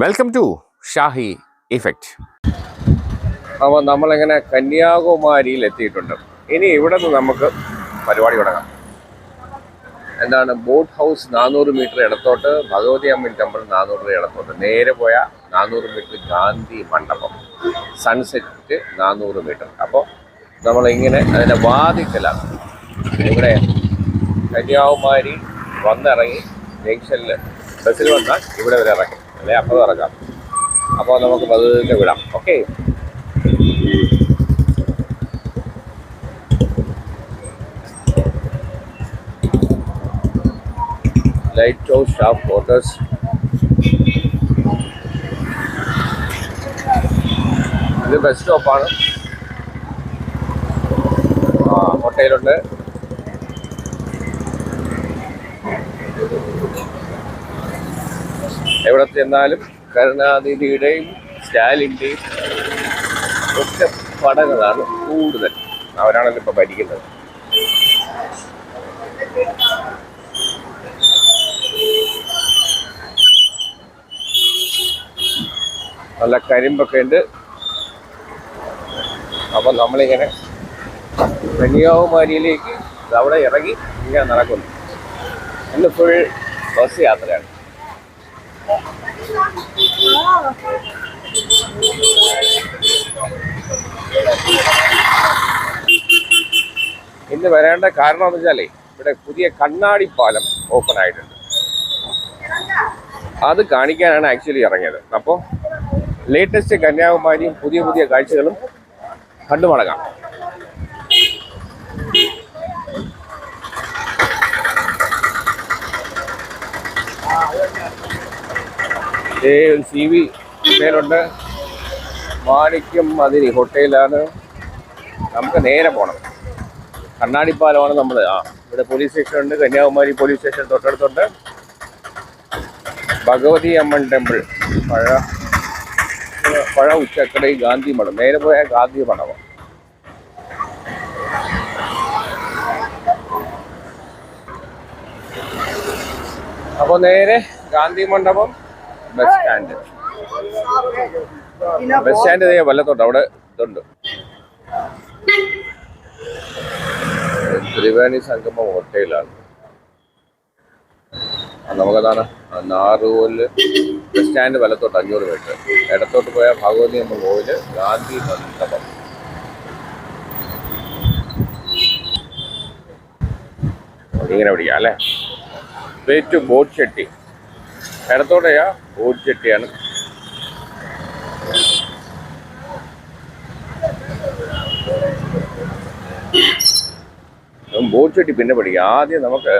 Welcome to Shahi effect. അപ്പോൾ നമ്മളിങ്ങനെ കന്യാകുമാരിയിൽ എത്തിയിട്ടുണ്ട്. ഇനി ഇവിടെ നിന്ന് നമുക്ക് പരിപാടി തുടങ്ങാം. എന്താണ്, ബോട്ട് ഹൗസ് 400 മീറ്റർ ഇടത്തോട്ട്, ഭഗവതി അമ്മൻ ടെമ്പിൾ 400 ഇടത്തോട്ട്, നേരെ പോയ 400 മീറ്റർ ഗാന്ധി മണ്ഡപം, സൺസെറ്റ് 400 മീറ്റർ. അപ്പോൾ നമ്മളിങ്ങനെ അതിൻ്റെ വാതിക്കലാണ്. ഇവിടെ കന്യാകുമാരി വന്നിറങ്ങി ജംഗ്ഷനിൽ ബസ്സിൽ വന്നാൽ ഇവിടെ വരെ ഇറങ്ങി, അല്ലെ അപ്പോൾ ഇറങ്ങാം. അപ്പോൾ നമുക്ക് പതുക്കെ വിടാം. Okay, light house shop quarters. ഇത് ബസ് സ്റ്റോപ്പാണ്. ഹോട്ടലുണ്ട്. എവിടെ ചെന്നാലും കരുണാനിധിയുടെയും സ്റ്റാലിൻ്റെയും ഒറ്റ പടങ്ങളാണ് കൂടുതൽ. അവരാണല്ലോ ഇപ്പോൾ ഭരിക്കുന്നത്. നല്ല കരിമ്പൊക്കെ ഉണ്ട്. അപ്പം നമ്മളിങ്ങനെ കന്യാകുമാരിയിലേക്ക് അവിടെ ഇറങ്ങി ഇങ്ങനെ നടക്കുന്നു. ഇന്ന് ഫുൾ ബസ് യാത്രയാണ്. ഇന്ന് വരേണ്ട കാരണം എന്ന് വെച്ചാലേ, ഇവിടെ പുതിയ കണ്ണാടി പാലം ഓപ്പൺ ആയിട്ടുണ്ട്. അത് കാണിക്കാനാണ് ആക്ച്വലി ഇറങ്ങിയത്. അപ്പോൾ ലേറ്റസ്റ്റ് കന്യാകുമാരിയും പുതിയ പുതിയ കാഴ്ചകളും കണ്ടുമടങ്ങാം. ഒരു CV ഹോട്ടലുണ്ട്. മാണിക്യം മതിരി ഹോട്ടലാണ്. നമുക്ക് നേരെ പോകണം. കണ്ണാടിപ്പാലമാണ് നമ്മൾ. ഇവിടെ പോലീസ് സ്റ്റേഷൻ ഉണ്ട്. കന്യാകുമാരി പോലീസ് സ്റ്റേഷൻ തൊട്ടടുത്തുണ്ട്. ഭഗവതി അമ്മൻ ടെമ്പിൾ, പഴ ഉച്ചക്കടയിൽ ഗാന്ധി മഠം, നേരെ പോയ ഗാന്ധി മഠം. അപ്പോൾ നേരെ ഗാന്ധി മണ്ഡപം, ബസ് സ്റ്റാൻഡ്. ബസ് സ്റ്റാൻഡ് വല്ലത്തോട്ട് അവിടെ ഇതുണ്ട്. ത്രിവേണി സംഗമം ഹോട്ടലാണ്. നമുക്കതാണ് നാറൂല് ബസ് സ്റ്റാൻഡ് വലത്തോട്ട് 500 മീറ്റർ. ഇടത്തോട്ട് പോയാൽ ഭഗവതി അമ്മ കോവില്, ഗാന്ധി മണ്ഡപം. ഇങ്ങനെ പിടിക്കാം അല്ലേ. To boat jetty. ഇടത്തോടെയാ ബോട്ട് ചെട്ടിയാണ്. ബോട്ട് ചെട്ടി പിന്നെ പഠിക്കാം. ആദ്യം നമുക്ക്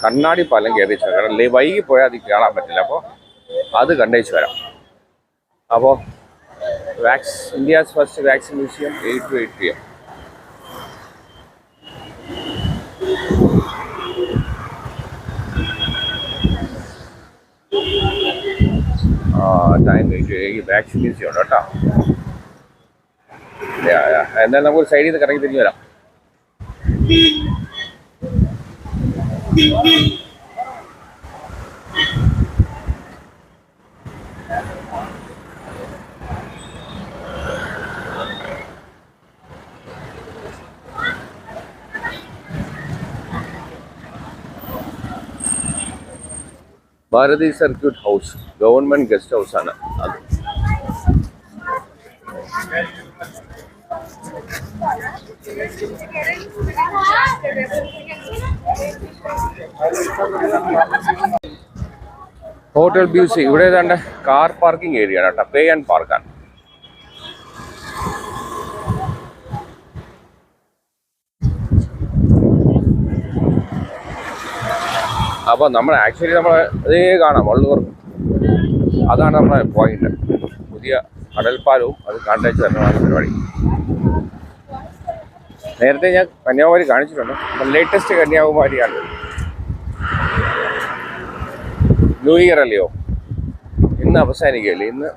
കണ്ണാടി പാലം കയറിച്ച് വരാം. കാരണം വൈകി പോയാൽ അത് കാണാൻ പറ്റില്ല. അപ്പോൾ അത് കണ്ടേച്ച് വരാം. അപ്പോൾ India's first vaccine museum 8 to 8 PM. Time vaccine museum ഉണ്ട് കേട്ടോ. എന്തായാലും നമുക്ക് സൈഡിൽ നിന്ന് കറങ്ങി തിരിഞ്ഞു വരാം. Bharathi circuit house government guest house ആണ് അത്. Hotel busy. ഇവിടെ ഏതാണ്ട് കാർ പാർക്കിംഗ് ഏരിയ ആണ് കേട്ടോ. പേ ആൻഡ് പാർക്കാണ്. അപ്പോൾ നമ്മൾ ആക്ച്വലി അതേ കാണാം, വള്ളൂർ. അതാണ് നമ്മുടെ പോയിന്റ്. പുതിയ കടൽപ്പാലവും അത് കണ്ടേച്ച് തന്നെയാണ് പരിപാടി. നേരത്തെ ഞാൻ കന്യാകുമാരി കാണിച്ചിട്ടുണ്ട്. ലേറ്റസ്റ്റ് കന്യാകുമാരിയാണ്. ന്യൂ ഇയർ അല്ലയോ, ഇന്ന് അവസാനിക്കുകയല്ലേ. ഇന്ന്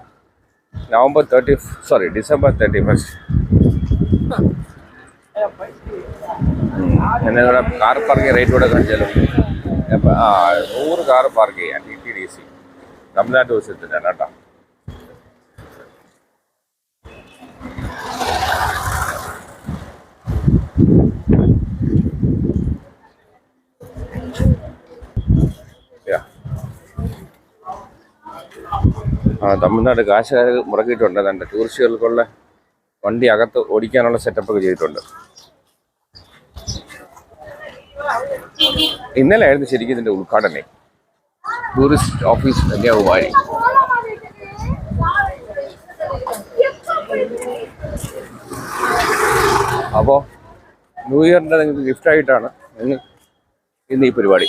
ഡിസംബർ 31. നിങ്ങളുടെ കാർ പാർക്കിംഗ് റേറ്റ് കൂടെ കാണിച്ചാലും 100 കാർ പാർക്ക് ചെയ്യാം. TTDC തമിഴ്നാട് ദിവസത്തിനാണ് കേട്ടോ. തമിഴ്നാട് കാശുകാർ മുടക്കിയിട്ടുണ്ട്. അതുകൊണ്ട് ടൂറിസ്റ്റുകൾക്കുള്ള വണ്ടി അകത്ത് ഓടിക്കാനുള്ള സെറ്റപ്പൊക്കെ ചെയ്തിട്ടുണ്ട്. ഇന്നലെ ആയിരുന്നു ശരിക്കും ഇതിൻ്റെ ഉദ്ഘാടനം. Tourist office Kanyakumari. അപ്പോൾ ന്യൂ ഇയറിൻ്റെ നിങ്ങൾക്ക് ഗിഫ്റ്റായിട്ടാണ് ഇന്ന് ഈ പരിപാടി.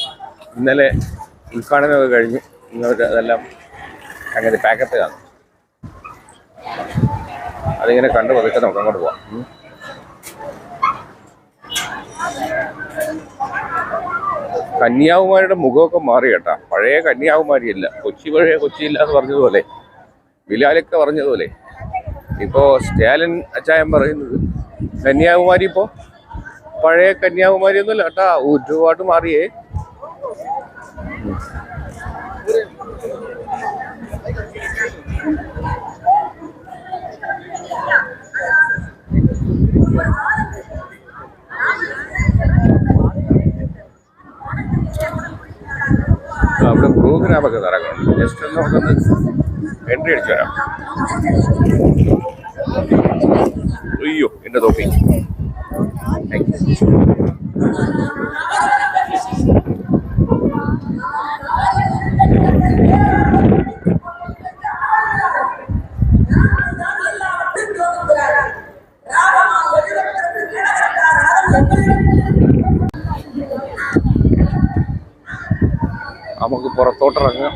ഇന്നലെ ഉദ്ഘാടനമൊക്കെ കഴിഞ്ഞ് നിങ്ങൾക്ക് അതെല്ലാം അങ്ങനെ പാക്കറ്റ് കാണും. അതിങ്ങനെ കണ്ടു പതുക്കെ നമുക്ക് അങ്ങോട്ട് പോവാം. കന്യാകുമാരിയുടെ മുഖമൊക്കെ മാറി കേട്ടാ. പഴയ കന്യാകുമാരിയല്ല, പഴയ കൊച്ചിയില്ല എന്ന് പറഞ്ഞതുപോലെ, ബിലാലൊക്കെ പറഞ്ഞതുപോലെ ഇപ്പോൾ സ്റ്റാലിൻ അച്ചായൻ പറയുന്നത് കന്യാകുമാരി ഇപ്പോൾ പഴയ കന്യാകുമാരി ഒന്നുമില്ല കേട്ടാ, ഒരുപാട് മാറിയേ. അവിടെ പ്രോഗ്രാമൊക്കെ നടക്കണം. ജസ്റ്റ് ഒന്ന് നമുക്കൊന്ന് എൻട്രി അടിച്ചു വരാം. അയ്യോ എൻ്റെ തോപ്പി. നമുക്ക് പുറത്തോട്ടിറങ്ങാം.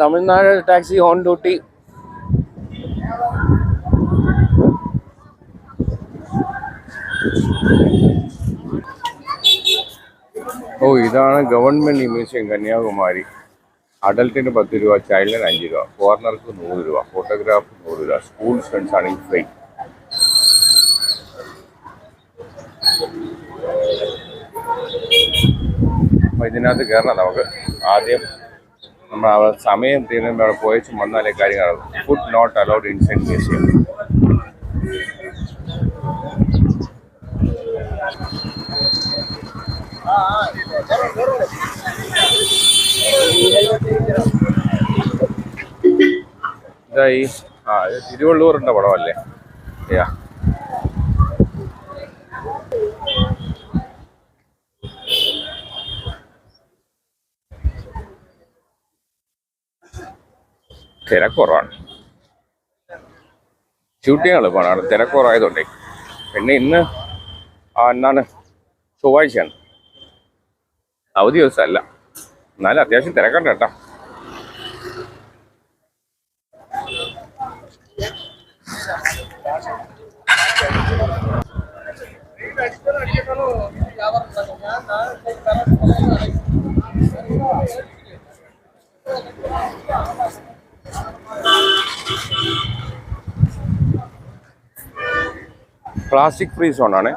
Tamil Nadu taxi on duty. ഇതാണ് ഗവൺമെന്റ് മ്യൂസിയം കന്യാകുമാരി. അഡൽട്ടിന് 10 രൂപ, ചൈൽഡിന് 5 രൂപ, ഫോറിനർക്ക് 100 രൂപ, ഫോട്ടോഗ്രാഫ് 100 രൂപ, സ്കൂൾ സ്റ്റുഡൻസ് ആണെങ്കിൽ ഫ്രീ. അപ്പോൾ ഇതിനകത്ത് കയറണം. നമുക്ക് ആദ്യം നമ്മൾ സമയം തീരുമ്പോൾ അവിടെ പോയച്ചും വന്നാലേ കാര്യങ്ങൾ. Food not allowed inside museum. ഇതായി ഇത് തിരുവള്ളൂരിൻ്റെ പടമല്ലേ? തിരക്കുറവാണ്. ഷൂട്ടിങ് എളുപ്പമാണ് അവിടെ തിരക്കുറവായതുകൊണ്ടേ. പിന്നെ ഇന്ന് എന്നാണ് ചൊവ്വാഴ്ചയാണ്, അവധി ദിവസമല്ല. എന്നാലും അത്യാവശ്യം തിരക്കണ്ട കേട്ടോ. പ്ലാസ്റ്റിക് ഫ്രീ സോണാണ്.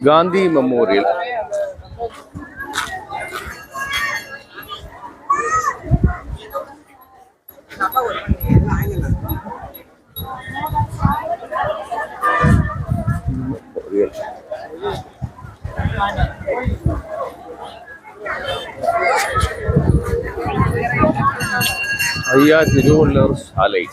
ഗാന്ധി മെമ്മോറിയൽ. അയ്യാ തിരുവള്ളൂർ ശാലൈ.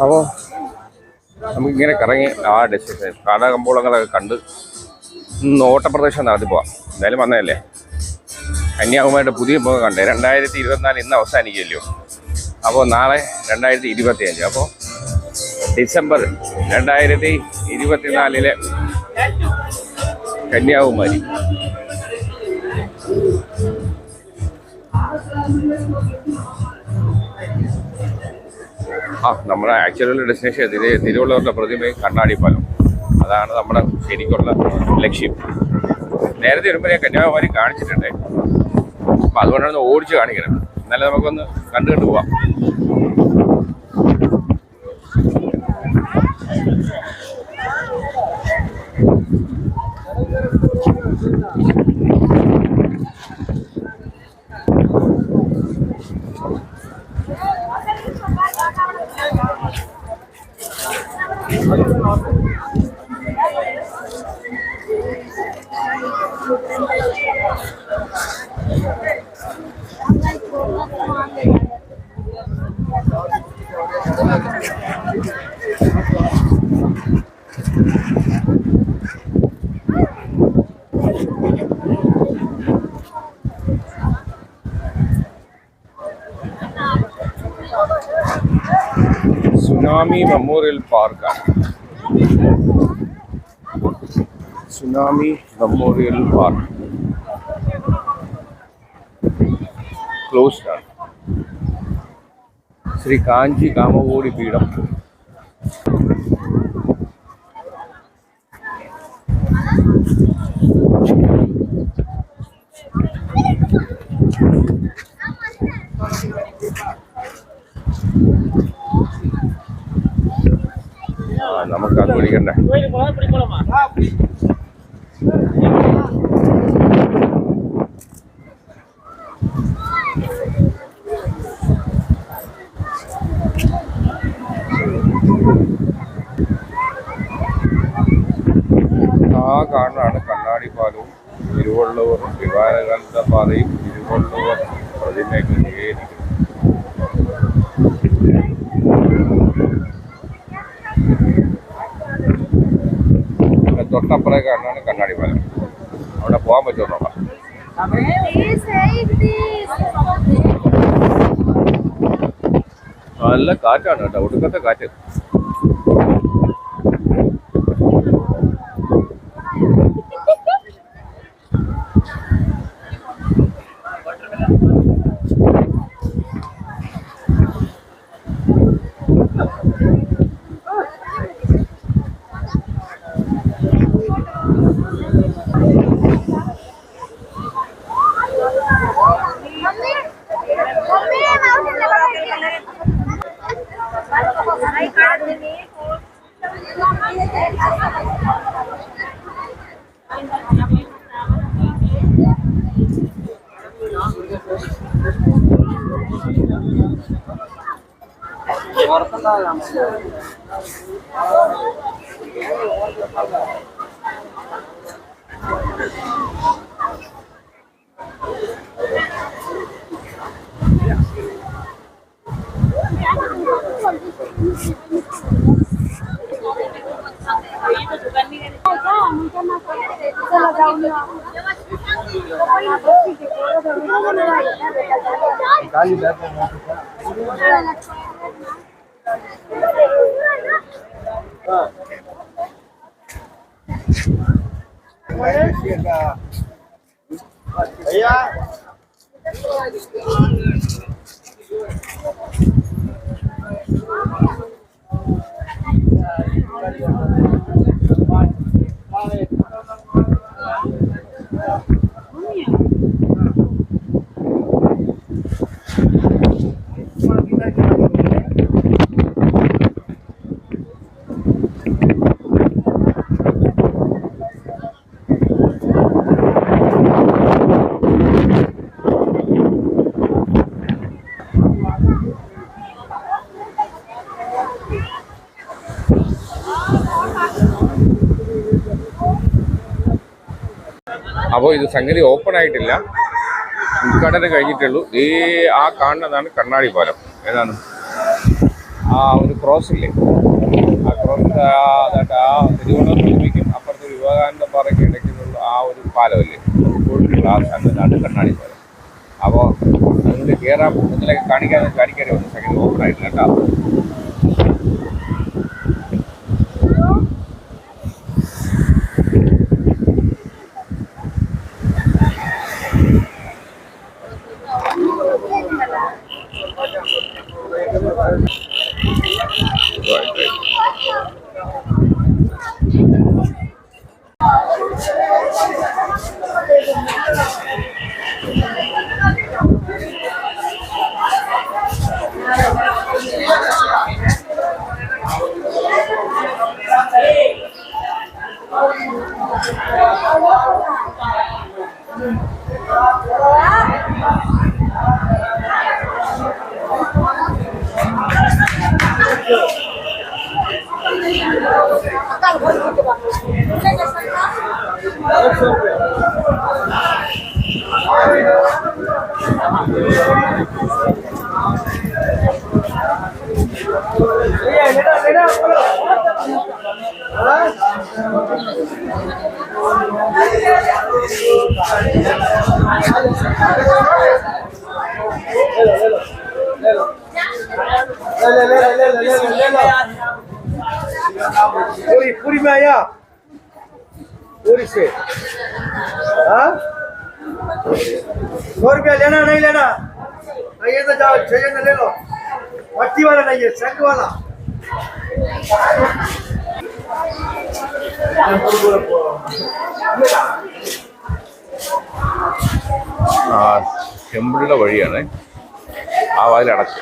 അപ്പോൾ നമുക്കിങ്ങനെ കറങ്ങി ആ ഡെസ്റ്റിനേഷൻ കാടാകമ്പോളങ്ങളൊക്കെ കണ്ട് ഓട്ടപ്രദക്ഷിണം നടത്തി പോവാം. എന്തായാലും വന്നതല്ലേ. കന്യാകുമാരിയുടെ പുതിയ മുഖം കണ്ടേ. 2024 ഇന്ന് അവസാനിക്കുമല്ലോ. അപ്പോൾ നാളെ 2025. അപ്പോൾ ഡിസംബർ 2024 കന്യാകുമാരി. നമ്മുടെ ആക്ച്വലുള്ള ഡെസ്റ്റിനേഷൻ തിരുവള്ളൂരിൻ്റെ പ്രതിമയും കണ്ണാടിപ്പാലം. അതാണ് നമ്മുടെ ശരിക്കുള്ള ലക്ഷ്യം. നേരത്തെ വരുമ്പോൾ ഞാൻ കന്യാകുമാരി കാണിച്ചിട്ടുണ്ട്. അപ്പം അതുകൊണ്ടാണ് ഓടിച്ച് കാണിക്കണം. എന്നാലും നമുക്കൊന്ന് കണ്ടു പോവാം. സുനാമി മെമ്മോറിയൽ പാർക്കാണ്. സുനാമി മെമ്മോറിയൽ പാർക്ക് ക്ലോസ്ഡ് ആണ്. ശ്രീ കാഞ്ചി കാമകോടി പീഠം. നമുക്കത് വിളിക്കണ്ടേ. ആ കാണാണ് കണ്ണാടിപ്പാലവും തിരുവള്ളൂർ വിമാനങ്ങളുടെ പാതയും തിരുവള്ളൂർ പ്രതിമയൊക്കെ നികേരിക്കുന്നത്. തൊട്ടപ്പുറേ കാണാണ് കണ്ണാടിപ്പാലം. അവിടെ പോകാൻ പറ്റുമോ നോക്കാം. നല്ല കാറ്റാണ് കേട്ടോ, ഒടുക്കത്തെ കാറ്റ്. അപ്പോൾ ഇത് സംഗതി ഓപ്പൺ ആയിട്ടില്ല, ഉദ്ഘാടനം കഴിഞ്ഞിട്ടുള്ളൂ. ആ കാണുന്നതാണ് കണ്ണാടി പാലം. ഏതാണ് ആ ഒരു ക്രോസ് ഇല്ലേ, ആ ക്രോസിൻ്റെ ആ തിരുവനന്തപുരത്തേക്കും അപ്പുറത്ത് വിവേകാനന്ദ പാറയ്ക്ക് ഇടയ്ക്കുള്ള ആ ഒരു പാലമല്ലേ, ആ സ്ഥലത്താണ് കണ്ണാടി പാലം. അപ്പോൾ അതുകൊണ്ട് കയറാൻ ഇന്നലെ കാണിക്കാതെ വന്നു. സംഗതി ഓപ്പൺ ആയിട്ടില്ല കേട്ടോ. पूरी में आया पूरी से। हाँ 100 रुपया लेना नहीं लेना, ये तो जाओ 6 ले लो, मट्टी वाला नहीं है, शंख वाला। ടെമ്പിളിലെ വഴിയാണ്, ആ വാതിലടച്ചു.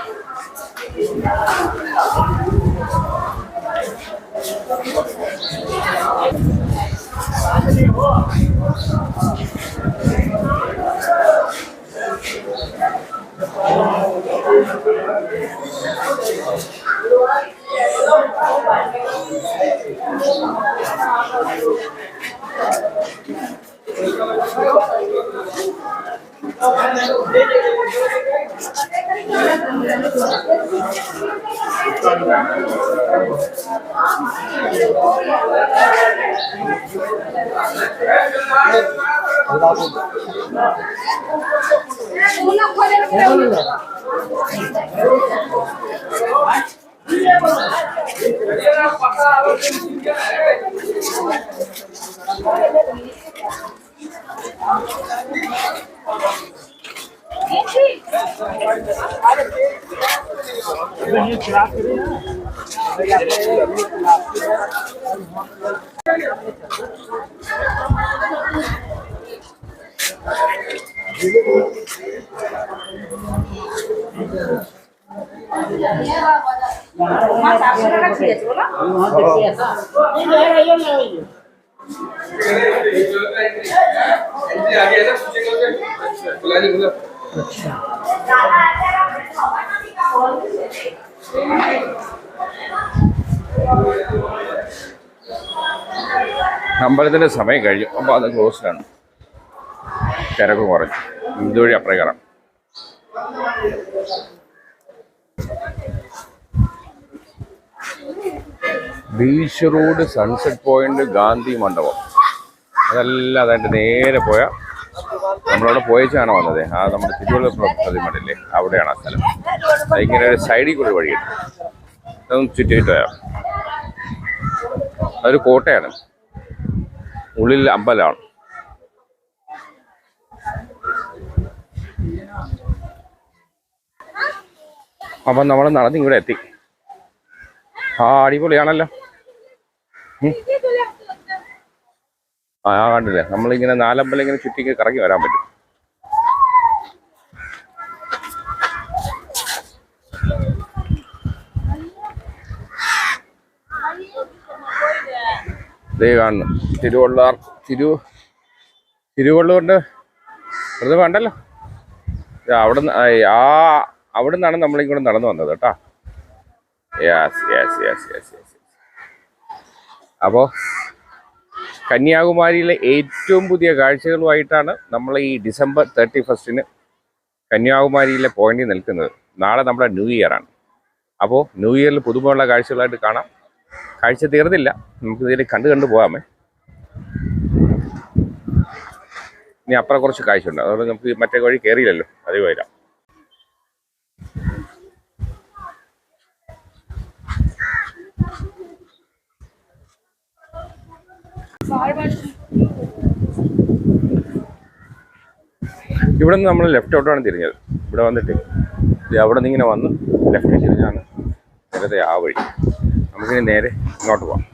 അമ്പലത്തിൻ്റെ സമയം കഴിഞ്ഞു, അപ്പോൾ അത് ക്ലോസ്ഡാണ്. തിരക്ക് കുറഞ്ഞു. ഇതുവഴി അപ്പുറം കയറാം. Beach road, sunset point, Gandhi മണ്ഡപം, അതെല്ലാം അതായിട്ട് നേരെ പോയാൽ നമ്മളവിടെ പോയച്ചാണ് വന്നത്. ആ നമ്മുടെ തിരുവനന്തപുരം പ്രതിമയില്ലേ, അവിടെയാണ് ആ സ്ഥലം. ഇങ്ങനെ ഒരു സൈഡിൽ കൂടി വഴിയുണ്ട്, അതൊന്ന് ചുറ്റിയിട്ട് വരാം. അതൊരു കോട്ടയാണ്, ഉള്ളിൽ അമ്പലമാണ്. അപ്പം നമ്മൾ നടന്ന് ഇവിടെ എത്തി. അടിപൊളിയാണല്ലോ. കണ്ടില്ലേ, നമ്മളിങ്ങനെ 4 അമ്പലം ഇങ്ങനെ ചുറ്റിക്ക് കറങ്ങി വരാൻ പറ്റും. ഇതേ കാണുന്നു തിരുവള്ളൂരിൻ്റെ പ്രതിമ ഉണ്ടല്ലോ. അവിടെ നിന്നാണ് നമ്മളിങ്ങോട്ട് നടന്നു വന്നത് കേട്ടോ. Yes yes yes yes yes. അപ്പോൾ കന്യാകുമാരിയിലെ ഏറ്റവും പുതിയ കാഴ്ചകളുമായിട്ടാണ് നമ്മൾ ഈ ഡിസംബർ 31 കന്യാകുമാരിയിലെ പോയിന്റിൽ നിൽക്കുന്നത്. നാളെ നമ്മുടെ ന്യൂ ഇയർ ആണ്. അപ്പോൾ ന്യൂ ഇയറിൽ പുതുമയുള്ള കാഴ്ചകളായിട്ട് കാണാം. കാഴ്ച തീർന്നില്ല, നമുക്ക് ഇതിൽ കണ്ടു പോകാമേ. ഇനി അപ്പുറം കുറച്ച് കാഴ്ചയുണ്ട്, അതുകൊണ്ട് നമുക്ക് മറ്റേ വഴി കയറിയില്ലല്ലോ, അതേ വരാം. ഇവിടെ നിന്ന് നമ്മൾ ലെഫ്റ്റോട്ടാണ് തിരിഞ്ഞത്. ഇവിടെ വന്നിട്ട് അവിടെ നിന്ന് ഇങ്ങനെ വന്ന് ലെഫ്റ്റ് തിരിഞ്ഞാണ് നേരത്തെ ആ വഴി. നമുക്കിനി നേരെ ഇങ്ങോട്ട് പോവാം.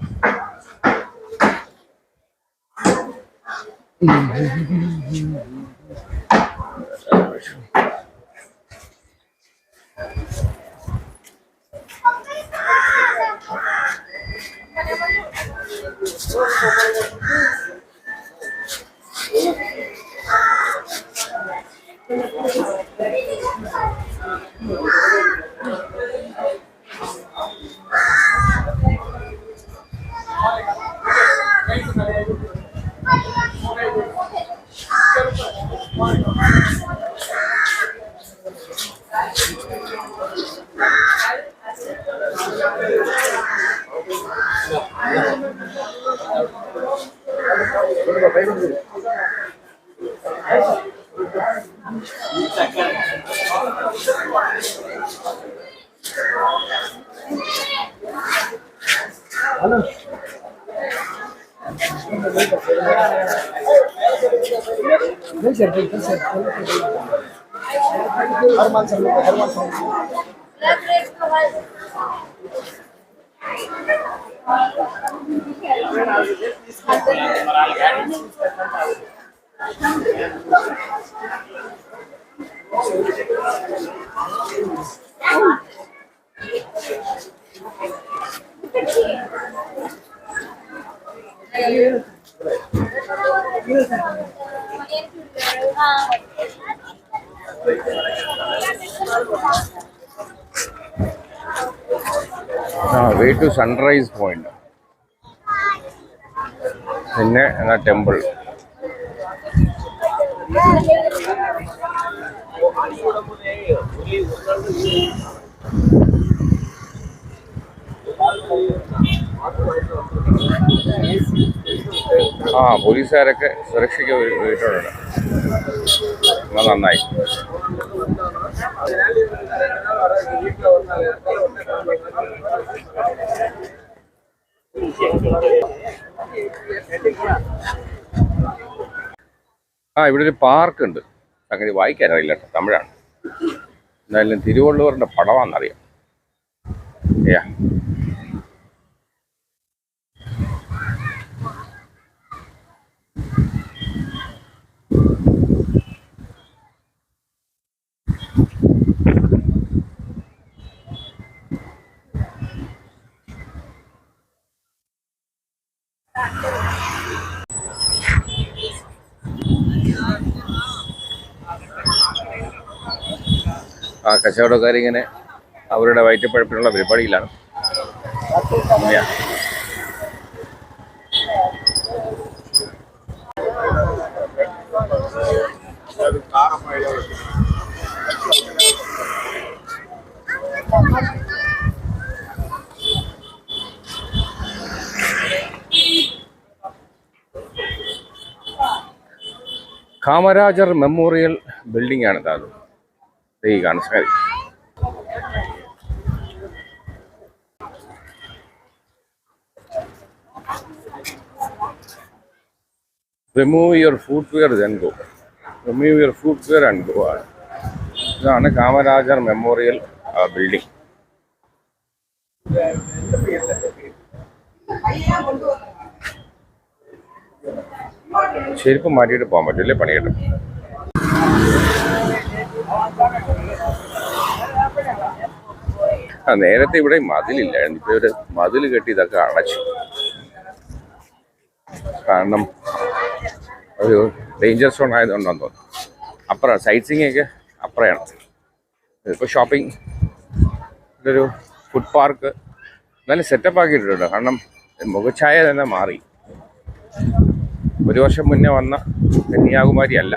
വേ ടു സൺറൈസ് പോയിന്റ്, പിന്നെ എന്നാ ടെമ്പിൾ. പോലീസുകാരൊക്കെ സുരക്ഷയ്ക്ക് വീട്ടിലുണ്ട്, നന്നായി. ഇവിടെ ഒരു പാർക്ക് ഉണ്ട്. അങ്ങനെ വായിക്കാനറിയില്ല കേട്ടോ, തമിഴാണ്. എന്തായാലും തിരുവള്ളുവറിന്റെ പടമാണെന്നറിയാം. കച്ചവടക്കാരിങ്ങനെ അവരുടെ വയറ്റപ്പഴപ്പിനുള്ള പരിപാടിയിലാണ്. കാമരാജർ മെമ്മോറിയൽ ബിൽഡിംഗ് ആണ് അത്. ഈ കാണുന്നത് remove your footwear then go. Remove your footwear and go ആണ്. ഇതാണ് കാമരാജർ മെമ്മോറിയൽ ബിൽഡിംഗ്. ചെരുപ്പ് മാറ്റിയിട്ട് പോകാൻ പറ്റില്ലേ, പണി കിട്ടും. നേരത്തെ ഇവിടെ മതിലില്ലായിരുന്നു, ഇപ്പൊ ഒരു മതിൽ കെട്ടി ഇതൊക്കെ അടച്ചു. കാരണം ഒരു ഡേഞ്ചർ സോൺ ആയതുകൊണ്ടാന്ന് തോന്നുന്നു. അപ്പുറം സൈറ്റ് സീയിങ് ഒക്കെ അപ്പുറമാണ്. ഇപ്പോൾ ഷോപ്പിംഗ്, ഇതൊരു ഫുഡ് പാർക്ക് എന്നാലും സെറ്റപ്പ് ആക്കിയിട്ടുണ്ട്. കാരണം മുഖഛായ തന്നെ മാറി. ഒരു വർഷം മുന്നേ വന്ന കന്യാകുമാരി അല്ല.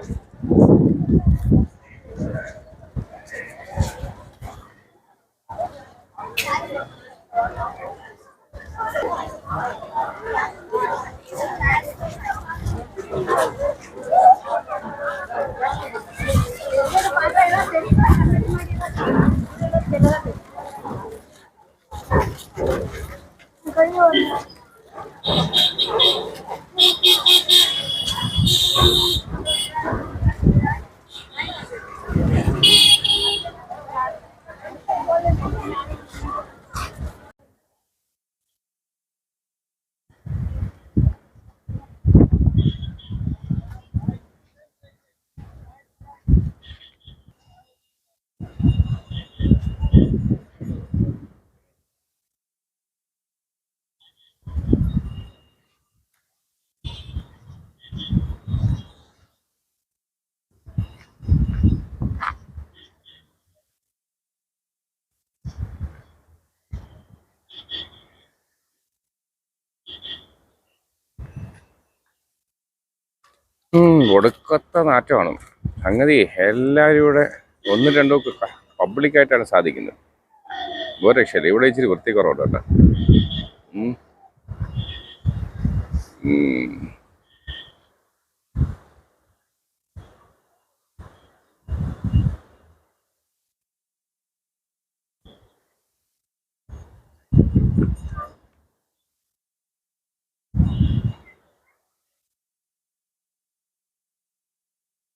ഒടുക്കത്തെ നാറ്റമാണ്. സംഗതി എല്ലാവരും ഇവിടെ ഒന്നും രണ്ടോ പബ്ലിക്കായിട്ടാണ് സാധിക്കുന്നത്. ഒരു രക്ഷയില്ല. ഇവിടെ ഇച്ചിരി വൃത്തിക്കുറവുണ്ട് കേട്ടോ.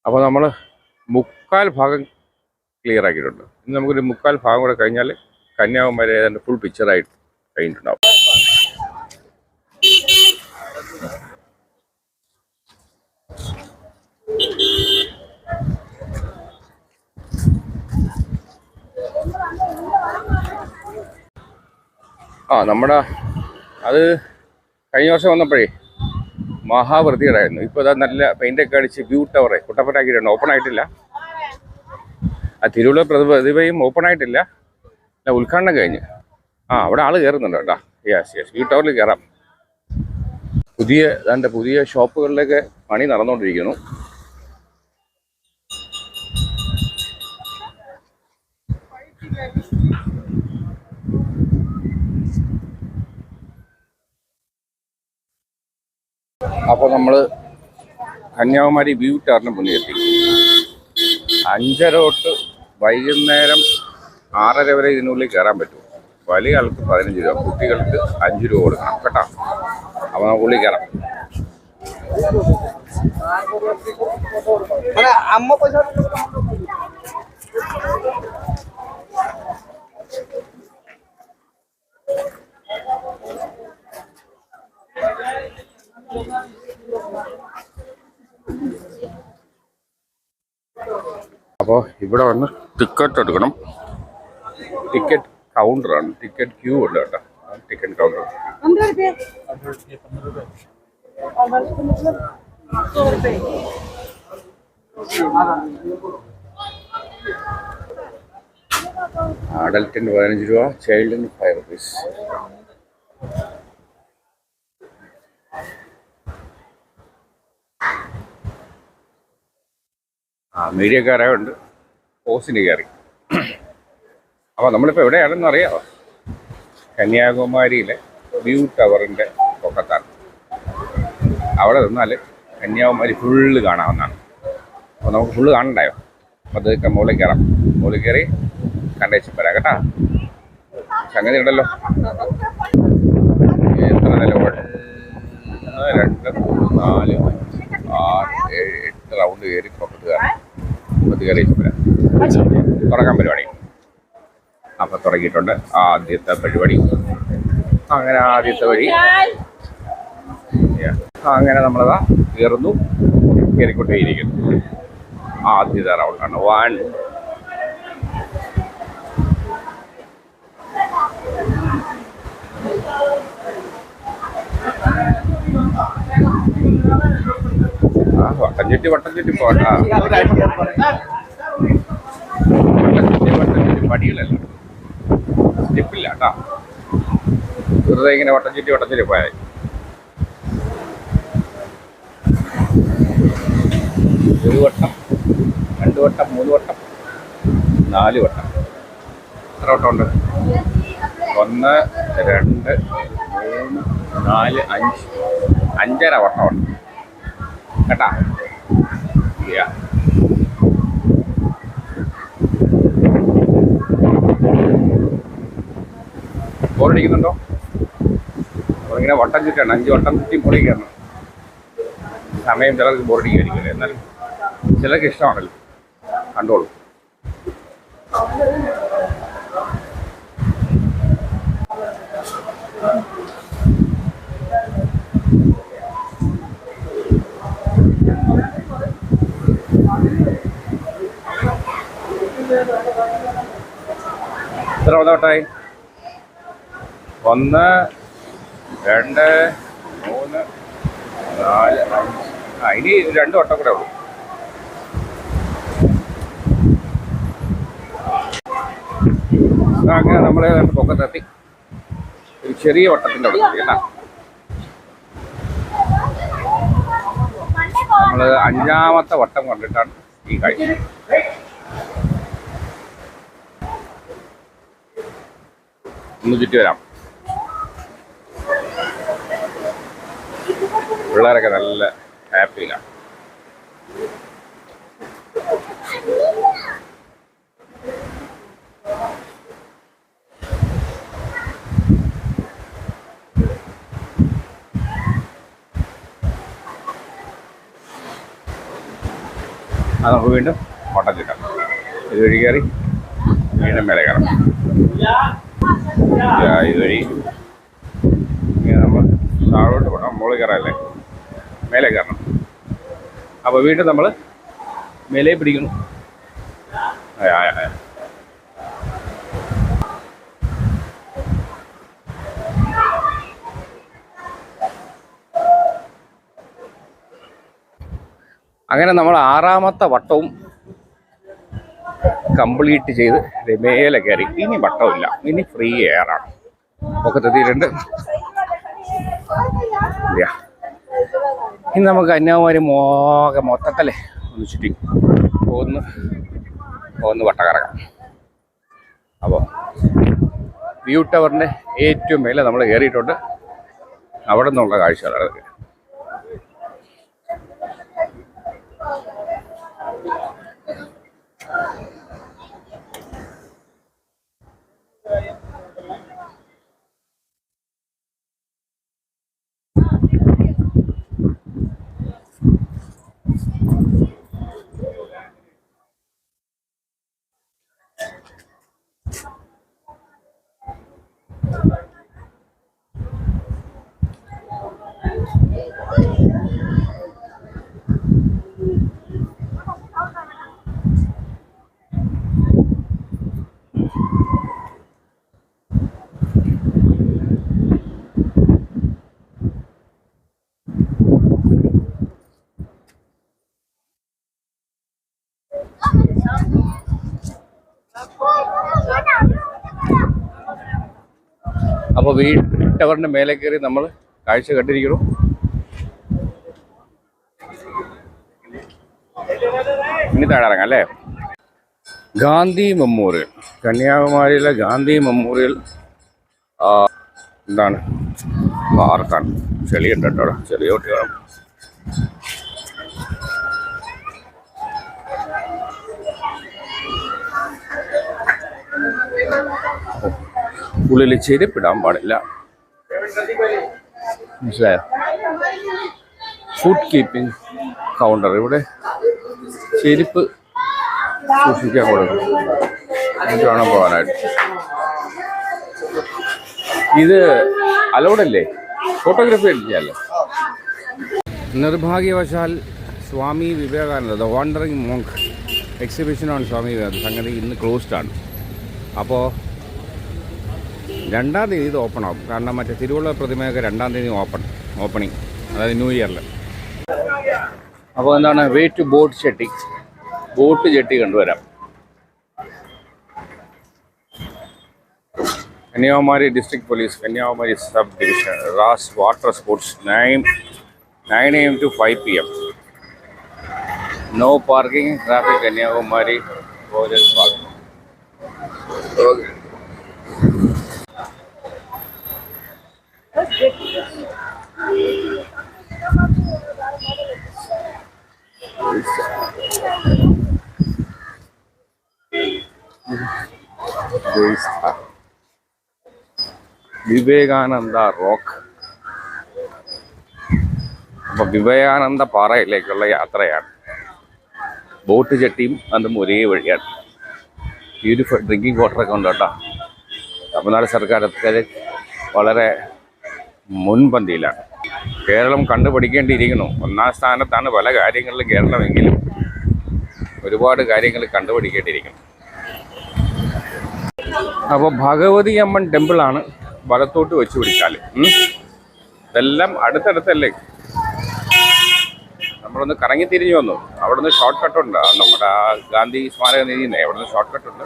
അപ്പോൾ നമ്മൾ മുക്കാൽ ഭാഗം ക്ലിയർ ആക്കിയിട്ടുണ്ട്. ഇനി നമുക്കൊരു മുക്കാൽ ഭാഗം കൂടെ കഴിഞ്ഞാൽ കന്യാകുമാരി ഏതാണ്ട് ഫുൾ പിക്ചറായിട്ട് കഴിഞ്ഞിട്ടുണ്ടാവും. നമ്മുടെ അത് കഴിഞ്ഞ വർഷം വന്നപ്പോഴേ മഹാവൃത്തികേടായിരുന്നു. ഇപ്പോൾ അതാ നല്ല പെയിൻ്റൊക്കെ അടിച്ച് വ്യൂ ടവറെ കുട്ടപ്പനാക്കിയിട്ടുണ്ട്. ഓപ്പൺ ആയിട്ടില്ല. ആ തിരുവല്ല പ്രതിഭയും ഓപ്പൺ ആയിട്ടില്ല. ഉദ്ഘാടനം കഴിഞ്ഞ് അവിടെ ആൾ കയറുന്നുണ്ട് കേട്ടോ. യെസ് വ്യൂ ടവറിൽ കയറാം. പുതിയ ഷോപ്പുകളിലൊക്കെ പണി നടന്നുകൊണ്ടിരിക്കുന്നു. അപ്പോൾ നമ്മൾ കന്യാകുമാരി വ്യൂ ടവറിന് മുന്നിൽ എത്തി. 5:30 തൊട്ട് വൈകുന്നേരം 6:30 വരെ ഇതിനുള്ളിൽ കയറാൻ പറ്റും. വലിയ ആൾക്ക് 15 രൂപ, കുട്ടികൾക്ക് 5 രൂപ കൊടുക്കണം കേട്ടോ. അപ്പോൾ നമുക്ക് ഉള്ളിൽ കയറാം. അപ്പോൾ ഇവിടെ വന്ന് ടിക്കറ്റ് എടുക്കണം. ടിക്കറ്റ് കൗണ്ടറാണ്. ടിക്കറ്റ് ക്യൂ ഉണ്ട് കേട്ടോ. Ticket counter. അഡൽട്ടിന് 15 രൂപ, ചൈൽഡിന് 5 റുപ്പീസ്. മീഡിയക്കാരായുണ്ട്. പോസ്റ്റിന് കയറി. അപ്പോൾ നമ്മളിപ്പോൾ എവിടെയാണെന്ന് അറിയാമോ? കന്യാകുമാരിയിലെ വ്യൂ ടവറിൻ്റെ പൊക്കത്താണ്. അവിടെ നിന്നാൽ കന്യാകുമാരി ഫുള്ള് കാണാവുന്നതാണ്. അപ്പോൾ നമുക്ക് ഫുള്ള് കാണണ്ടായോ? അപ്പോൾ അത് മുകളിൽ കയറാം. മുകളിൽ കയറി കണ്ടേച്ച് വരാം കേട്ടോ. സംഗതി ഉണ്ടല്ലോ. എത്ര നിലപാട്? 1 2 3 4 5 6 7 8 റൗണ്ട് കയറി പൊക്കത്ത് കയറാം. പൊക്കത്ത് കയറി വരാം. തുടങ്ങാൻ പരിപാടി. അപ്പോൾ തുടങ്ങിയിട്ടുണ്ട് ആദ്യത്തെ പരിപാടി. അങ്ങനെ ആദ്യത്തെ വഴി അങ്ങനെ നമ്മളതാ കയറുന്നു. കയറിക്കൊണ്ടേയിരിക്കുന്നു. ആദ്യത്തെ റൗണ്ടാണ്. 1 വട്ടം ചുറ്റി പോട്ടാ. വട്ടം ചുറ്റി പടികളല്ല, സ്റ്റെപ്പില്ല കേട്ടാ. വെറുതെ ഇങ്ങനെ വട്ടം ചുറ്റി പോയാൽ ഒരു വട്ടം, 2 വട്ടം, 3 വട്ടം, 4 വട്ടം. എത്ര വട്ടമുണ്ട്? 1, 2, 3, 4, 5, 5.5 വട്ടമുണ്ട് കേട്ടാ. ബോറടിക്കുന്നുണ്ടോ? നമ്മളിങ്ങനെ വട്ടം ചുറ്റാണ്, 5 വട്ടം ചുറ്റി മുകളിൽ കയറണം. സമയം ചിലർക്ക് ബോറടിക്കുമായിരിക്കുമല്ലേ, എന്നാലും ചിലർക്ക് ഇഷ്ടമാണല്ലോ. കണ്ടോളൂ. എത്ര വട്ടമായി? 1, 2, 3, 4, 5. ഇനി 2 വട്ടം കൂടെ ഉള്ളൂ. അങ്ങനെ നമ്മൾ പൊക്കത്തെത്തി. ഒരു ചെറിയ വട്ടത്തിൻ്റെ അവിടെ കേട്ടാ. നമ്മൾ 5ാമത്തെ വട്ടം കണ്ടിട്ടാണ് ഈ കാഴ്ച. ഒന്ന് ചുറ്റി വരാം. പിള്ളേരൊക്കെ നല്ല ഹാപ്പിയിലാണ്. അത് നമുക്ക് വീണ്ടും വട്ടം ചുറ്റാം. ഇതുവഴി കയറി വീണ്ടും മേലെ കയറാം. ഇതുവഴി ഇങ്ങനെ നമ്മൾ താഴോട്ട് പോകണം. മുകളിൽ കയറാമല്ലേ, മേലെ കയറണം. അപ്പോൾ വീണ്ടും നമ്മൾ മേലെ പിടിക്കുന്നു. അങ്ങനെ നമ്മൾ 6ാമത്തെ വട്ടവും കംപ്ലീറ്റ് ചെയ്ത് മേലെ കയറി. ഇനി വട്ടമില്ല, ഇനി ഫ്രീ എയറാണ്. പൊക്കത്തെത്തിയിട്ടുണ്ട്. ഇനി നമുക്ക് കന്യാകുമാരി മൊത്തത്തിലെ ഒന്ന് ചുറ്റി ഒന്ന് വട്ട കറങ്ങാം. അപ്പോൾ വ്യൂ ടവറിൻ്റെ ഏറ്റവും മേലെ നമ്മൾ കയറിയിട്ടുണ്ട്. അവിടെ നിന്നുള്ള കാഴ്ചകളാണ് അതൊക്കെ. അപ്പോൾ ടവറിൻ്റെ മേലെ കയറി നമ്മൾ കാഴ്ച കണ്ടിരിക്കുന്നു. ഇനി താഴെ ഇറങ്ങാം അല്ലേ. ഗാന്ധി മെമ്മോറിയൽ, കന്യാകുമാരിയിലെ ഗാന്ധി മെമ്മോറിയൽ എന്താണ് പാർക്കാണ്. ചെളിയുണ്ട് കേട്ടോ, ചെറിയ കുട്ടികളും. ഉള്ളിൽ ചെരുപ്പിടാൻ പാടില്ല, മനസ്സിലായോ? Food keeping counter. ഇവിടെ ചെരുപ്പ് സൂക്ഷിക്കാൻ കൊടുക്കും, എന്നിട്ട് വേണം പോകാനായിട്ട്. ഇത് അലൗഡല്ലേ, ഫോട്ടോഗ്രാഫി അടിക്കാമല്ലോ. നിർഭാഗ്യവശാൽ Swami Vivekananda the wandering monk exhibition on Swami Vivekananda സംഗതി ഇന്ന് ക്ലോസ്ഡ് ആണ്. അപ്പോൾ 2-ാം തീയതി ഇത് ഓപ്പൺ ആവും. കാരണം മറ്റേ തിരുവള്ള പ്രതിമയൊക്കെ 2-ാം തീയതി ഓപ്പണിങ്, അതായത് ന്യൂ ഇയറിൽ. അപ്പോൾ എന്താണ്, വേ ടു ബോട്ട് ജെട്ടി കണ്ടുവരാം. Kanyakumari district police, Kanyakumari sub division, റാസ് water sports, 9 AM to 5 PM. No parking, traffic, Kanyakumari, Royal Park. Okay. Vivekananda rock. അപ്പോൾ വിവേകാനന്ദ പാറയിലേക്കുള്ള യാത്രയാണ്. ബോട്ട് ചട്ടിയും അതും ഒരേ വഴിയാണ്. പ്യൂരിഫൈ ഡ്രിങ്കിങ് വാട്ടറൊക്കെ ഉണ്ട് കേട്ടോ. തമിഴ്നാട് സർക്കാർ വളരെ മുൻപന്തിയിലാണ്. കേരളം കണ്ടുപിടിക്കേണ്ടിയിരിക്കുന്നു. 1ാം സ്ഥാനത്താണ് പല കാര്യങ്ങളിലും കേരളമെങ്കിലും ഒരുപാട് കാര്യങ്ങൾ കണ്ടുപിടിക്കേണ്ടിയിരിക്കുന്നു. അപ്പോൾ ഭഗവതി അമ്മൻ ടെമ്പിളാണ് വലത്തോട്ട് വെച്ച് പിടിച്ചാൽ. ഇതെല്ലാം അടുത്തടുത്തല്ലേ. നമ്മളൊന്ന് കറങ്ങി തിരിഞ്ഞു വന്നു. അവിടെ നിന്ന് ഷോർട്ട് കട്ടുണ്ട്, നമ്മുടെ ആ ഗാന്ധി സ്മാരക നിധിയിൽ അവിടെ നിന്ന് ഷോർട്ട് കട്ടുണ്ട്.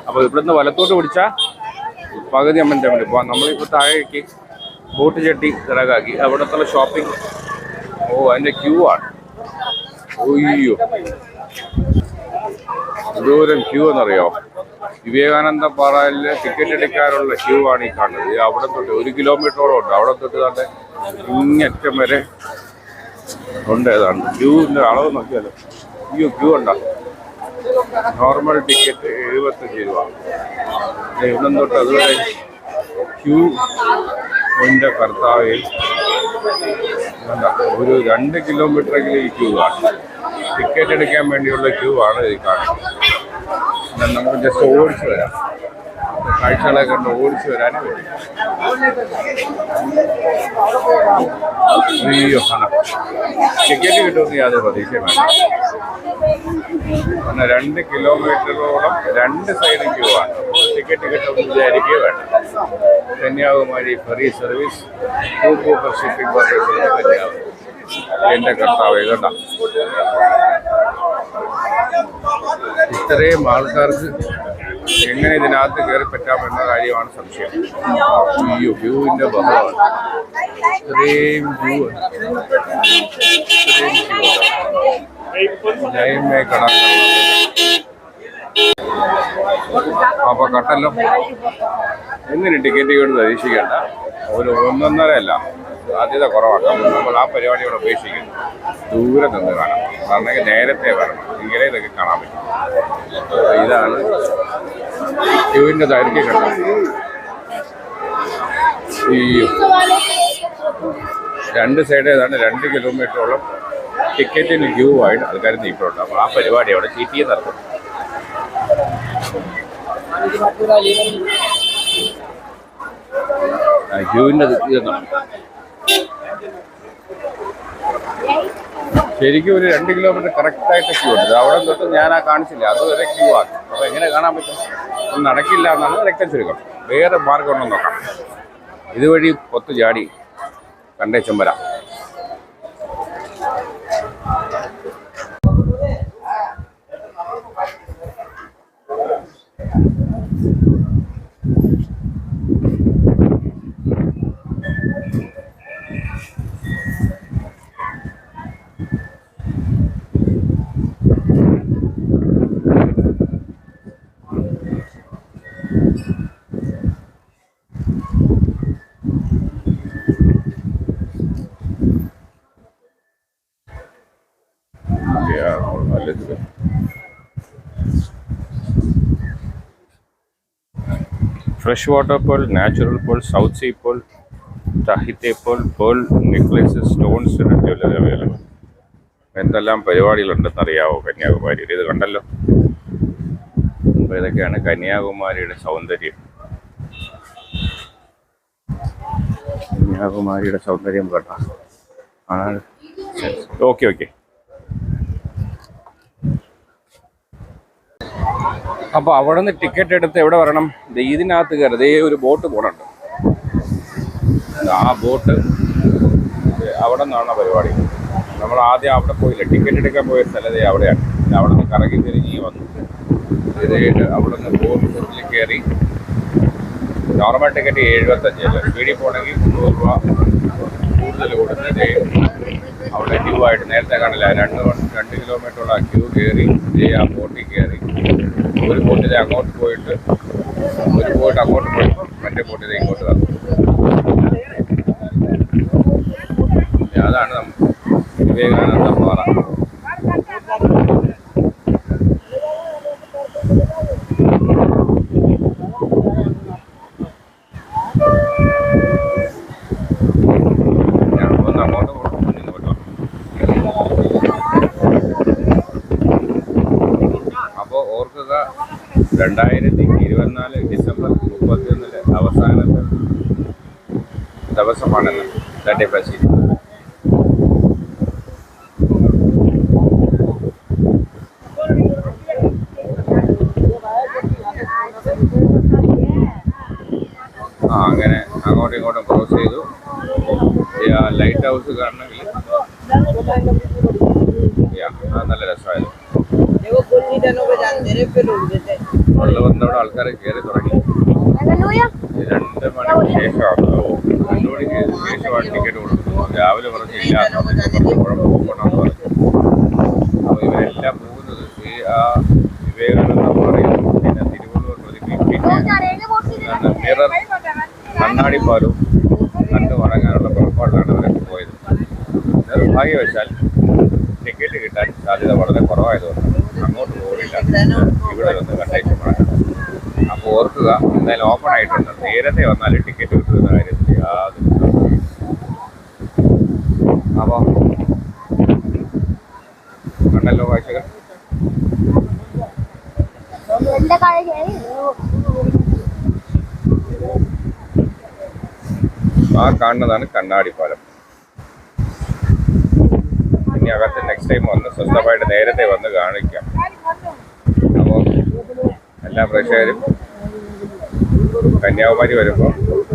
അപ്പോൾ ഇവിടുന്ന് വലത്തോട്ട് പിടിച്ചാൽ ഭഗവതി അമ്മൻ ടെമ്പിൾ. ഇപ്പോൾ നമ്മളിപ്പോൾ താഴേക്ക് ബോട്ട് ചട്ടി കിടക്കാക്കി അവിടത്തുള്ള ഷോപ്പിംഗ്. അതിൻ്റെ ക്യൂ ആണ്. ഒയ്യോ, ദൂരം ക്യൂ എന്നറിയാമോ? വിവേകാനന്ദ പാറയിൽ ടിക്കറ്റ് എടുക്കാനുള്ള ക്യൂ ആണ് ഈ കാണുന്നത്. അവിടെ തൊട്ട് 1 കിലോമീറ്ററോളം ഉണ്ട്. അവിടെ തൊട്ട് തന്നെ ഇങ്ങറ്റം വരെ ഉണ്ട്. ഏതാണ് ക്യൂവിൻ്റെ അളവ് നോക്കിയാലോ. ക്യൂ ഉണ്ടോ? നോർമൽ ടിക്കറ്റ് 75 രൂപ. ഇവിടെ തൊട്ട് അതുവരെ ക്യൂ. എൻ്റെ കർത്താവിൽ ഒരു 2 കിലോമീറ്ററെങ്കിലും ഈ ക്യൂ ആണ്. ടിക്കറ്റ് എടുക്കാൻ വേണ്ടിയുള്ള ക്യൂ ആണ് ഈ കാണുന്നത്. നമുക്ക് ജസ്റ്റ് ഓടിച്ചു വരാം. കാഴ്ചകളെ കണ്ട് ഓടിച്ചു വരാനേ പറ്റും. അയ്യോ, ടിക്കറ്റ് കിട്ടുമെന്ന് യാതൊരു പ്രതീക്ഷയും വേണ്ട. പിന്നെ 2 കിലോമീറ്ററോളം 2 സൈഡും ക്യൂ ആണ്. ടിക്കറ്റ് കിട്ടുമെന്ന് വിചാരിക്കുകയും വേണ്ട. Kanyakumari ferry service, super shipping corporation Kanyakumari. എൻ്റെ കർത്താവ് കേട്ടോ, ഇത്രയും ആൾക്കാർക്ക് എങ്ങനെ ഇതിനകത്ത് കയറി പറ്റാമെന്ന കാര്യമാണ് സംശയം. അയ്യോ, ക്യൂവിൻ്റെ ബഹളമാണ്. ഇത്രയും ക്യൂ ജയമേ കടന്നു. അപ്പോൾ കട്ടല്ലോ. എന്തിന് ടിക്കറ്റ് കൊണ്ട് പ്രതീക്ഷിക്കേണ്ട. ഒരു 1.5 അല്ല, സാധ്യത കുറവാക്കാം. നമ്മൾ ആ പരിപാടിയോട് ഉപേക്ഷിക്കുന്നു. ദൂരെ നിന്ന് കാണാം. കാരണം നേരത്തെ വരണം, ഇങ്ങനെ ഇതൊക്കെ കാണാൻ പറ്റും. ഇതാണ് ക്യൂവിൻ്റെ ദൈർഘ്യം കണ്ടത്. ഈ 2 സൈഡ് ഏതാണ് 2 കിലോമീറ്ററോളം ടിക്കറ്റിന് ക്യൂ ആയിട്ട് ആൾക്കാർ നീക്കുന്നുണ്ട്. അപ്പോൾ ആ പരിപാടി അവിടെ ചീറ്റിയെ നടത്തും. ക്യൂവിൻ്റെ ഇതെന്നാണ് ശരിക്കും ഒരു 2 കിലോമീറ്റർ കറക്റ്റായിട്ട് ക്യൂ ഉണ്ട്. അവിടെ തൊട്ട് ഞാൻ ആ കാണിച്ചില്ല, അതുവരെ ക്യൂ ആണ്. അപ്പോൾ എങ്ങനെ കാണാൻ പറ്റും? ഒന്നും നടക്കില്ല എന്നാണ് രക്തം ചുരുക്കം. വേറെ മാർഗം ഉണ്ടെന്ന് നോക്കാം. ഇതുവഴി പൊത്തു ചാടി കണ്ടേച്ചും വരാം. Fresh water pearl, natural pearl, south sea pearl, Tahiti pearl, pearl necklaces, stones, jewellery available. എന്തെല്ലാം പരിപാടികളുണ്ടെന്നറിയാവോ കന്യാകുമാരിയിൽ? ഇത് കണ്ടല്ലോ. അപ്പോൾ ഇതൊക്കെയാണ് കന്യാകുമാരിയുടെ സൗന്ദര്യം. കന്യാകുമാരിയുടെ സൗന്ദര്യം കേട്ടോ. ഓക്കെ. അപ്പോൾ അവിടെ നിന്ന് ടിക്കറ്റ് എടുത്ത് എവിടെ വരണം? ഇതിനകത്ത് കയറി ഒരു ബോട്ട് പോകണുണ്ട്. ആ ബോട്ട് അവിടെ നിന്നാണ് പരിപാടി. നമ്മൾ ആദ്യം അവിടെ പോയില്ല, ടിക്കറ്റ് എടുക്കാൻ പോയ സ്ഥലതേ അവിടെയാണ്. അവിടെ നിന്ന് കറങ്ങി തിരിഞ്ഞ് വന്നു അവിടെ നിന്ന് ബോട്ടിൽ കയറി നോർമൽ ടിക്കറ്റ് 75, സ്പീഡിൽ പോകണമെങ്കിൽ 300 രൂപ കൂടുതൽ കൊടുത്ത് അവിടെ ക്യൂ ആയിട്ട് നേരത്തെ കാണില്ല 2 കിലോമീറ്ററുള്ള ക്യൂ കയറി ആ ബോട്ടിൽ കയറി ഒരു ബോട്ടിൽ അങ്ങോട്ട് പോയിട്ട് അങ്ങോട്ട് പോയി മറ്റേ ബോട്ടിൽ ഇങ്ങോട്ട് തന്നു. അതാണ് വിവേകാനന്ദ പാറ. അങ്ങോട്ട് പോകുന്നു. അപ്പോൾ ഓർക്കുക 2024 ഡിസംബർ 31 അവസാനത്തെ ദിവസമാണെന്ന് 31st. അങ്ങനെ അങ്ങോട്ടും ഇങ്ങോട്ടും ക്രോസ് ചെയ്തു. ലൈറ്റ് ഹൗസ് കാണണമെങ്കിൽ അത് നല്ല രസമായിരുന്നു. വെള്ളം വന്നവിടെ ആൾക്കാർ കയറി തുടങ്ങി. 2 മണിക്ക് ശേഷമാണ് 2 മണിക്ക് ശേഷമാണ് ടിക്കറ്റ് കൊടുക്കുന്നത്. രാവിലെ പറഞ്ഞില്ല കുഴപ്പമെന്ന് പറഞ്ഞു. അപ്പോൾ ഇവരെല്ലാം പോകുന്നത് ആ വിവേകാനന്ദ പാറയും പിന്നെ തിരുവള്ളൂർ പ്രതിമയും പിന്നെ മിറർ കണ്ണാടിപ്പാലും കണ്ടു മടങ്ങാനുള്ള പുറപ്പാടിലാണ് അവരൊക്കെ പോയത്. നിർഭാഗ്യവശാൽ ടിക്കറ്റ് കിട്ടാൻ സാധ്യത വളരെ കുറവായതുകൊണ്ട് അങ്ങോട്ട് പോകില്ല, ഇവിടെ വന്ന് കണ്ടേച്ച് മടങ്ങാം. അപ്പോൾ ഓർക്കുക, എന്തായാലും ഓപ്പൺ ആയിട്ടുണ്ട്. നേരത്തെ വന്നാൽ ടിക്കറ്റ് കിട്ടുന്ന കാര്യത്തിൽ യാതൊരു. അപ്പോൾ കണ്ടല്ലോ കാഴ്ചകൾ. ആ കാണുന്നതാണ് കണ്ണാടിപ്പാലം. ഇനി അകത്ത് നെക്സ്റ്റ് ടൈം വന്ന് സ്വസ്ഥമായിട്ട് നേരത്തെ വന്ന് കാണിക്കാം. അപ്പോൾ എല്ലാ പ്രേക്ഷകരും കന്യാകുമാരി വരുമ്പോൾ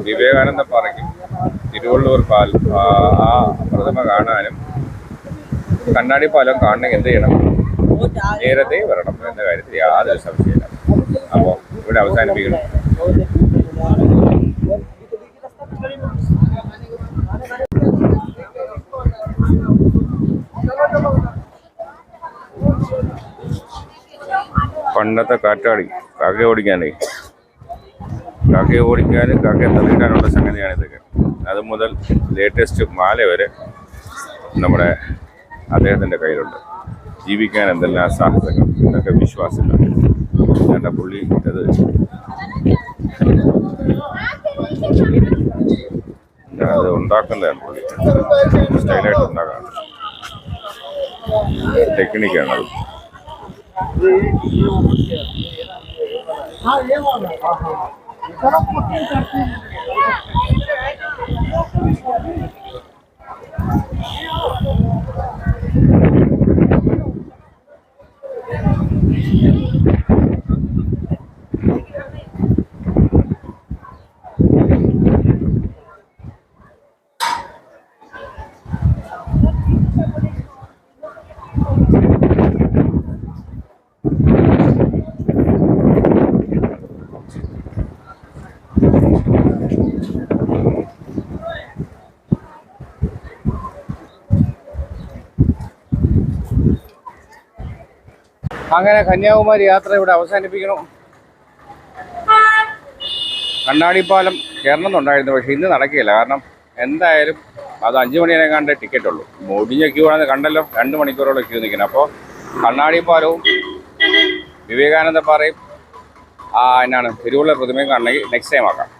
വിവേകാനന്ദ പാറയ്ക്കും തിരുവള്ളൂർ ആ പ്രതിമ കാണാനും കണ്ണാടിപ്പാലം കാണണമെങ്കിൽ എന്ത് ചെയ്യണം? നേരത്തെ വരണം എന്ന കാര്യത്തിൽ യാതൊരു സംശയമില്ല. അപ്പോൾ ഇവിടെ അവസാനിപ്പിക്കണം. പണ്ടത്തെ കാറ്റാടി കാക്കയെ ഓടിക്കാനും കാക്കയെ തള്ളിക്കാനുള്ള സംഗതിയാണ് ഇതൊക്കെ. അത് മുതൽ ലേറ്റസ്റ്റ് മാല വരെ നമ്മുടെ അദ്ദേഹത്തിൻ്റെ കയ്യിലുണ്ട്. ജീവിക്കാൻ എന്തെല്ലാം സാഹസങ്ങൾ എന്നൊക്കെ വിശ്വാസമില്ല. എൻ്റെ പുള്ളി അത് ഉണ്ടാക്കുന്നതാണ്. പുള്ളി സ്റ്റൈലായിട്ട് ഉണ്ടാക്കാണ്. ടെക്നിക്കാണത്. അങ്ങനെ കന്യാകുമാരി യാത്ര ഇവിടെ അവസാനിപ്പിക്കണം. കണ്ണാടിപ്പാലം കയറണമെന്നുണ്ടായിരുന്നു, പക്ഷേ ഇന്ന് നടക്കുകയില്ല. കാരണം എന്തായാലും അത് 5 മണിവരെങ്ങാണ്ട് ടിക്കറ്റ് ഉള്ളൂ. മുടിഞ്ഞ ക്യൂ ആണെന്ന് കണ്ടല്ലോ, 2 മണിക്കൂറോളം ക്യൂ നിൽക്കണം. അപ്പോൾ കണ്ണാടിപ്പാലവും വിവേകാനന്ദ പാറയും എന്നാണ് തിരുവള്ളൂർ പ്രതിമയും കാണണമെങ്കിൽ നെക്സ്റ്റ് ടൈം ആക്കാം.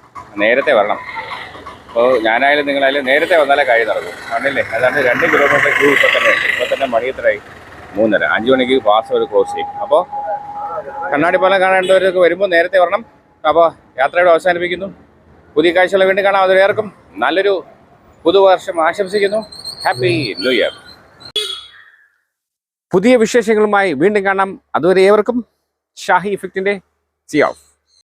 നേരത്തെ വരണം. അപ്പോൾ ഞാനായാലും നിങ്ങളായാലും നേരത്തെ വന്നാലേ കാര്യം നടക്കും. കണ്ടില്ലേ, അതാണ്ട് 2 കിലോമീറ്റർ ക്യൂ ഇപ്പോൾ തന്നെ മണി എത്രയായി? 3:30. 5 മണിക്ക് പാസ് ഒരു ക്ലോസ് ചെയ്യും. അപ്പോൾ കണ്ണാടിപ്പാലം കാണേണ്ടവരൊക്കെ വരുമ്പോൾ നേരത്തെ വരണം. അപ്പോൾ യാത്രയുടെ അവസാനിപ്പിക്കുന്നു. പുതിയ കാഴ്ചകൾ വീണ്ടും കാണാം. അതിലേർക്കും നല്ലൊരു പുതുവർഷം ആശംസിക്കുന്നു. Happy new year. പുതിയ വിശേഷങ്ങളുമായി വീണ്ടും കാണാം. അതുവരെ ഏവർക്കും ഷാഹി ഇഫക്റ്റിൻ്റെ സി ഓഫ്.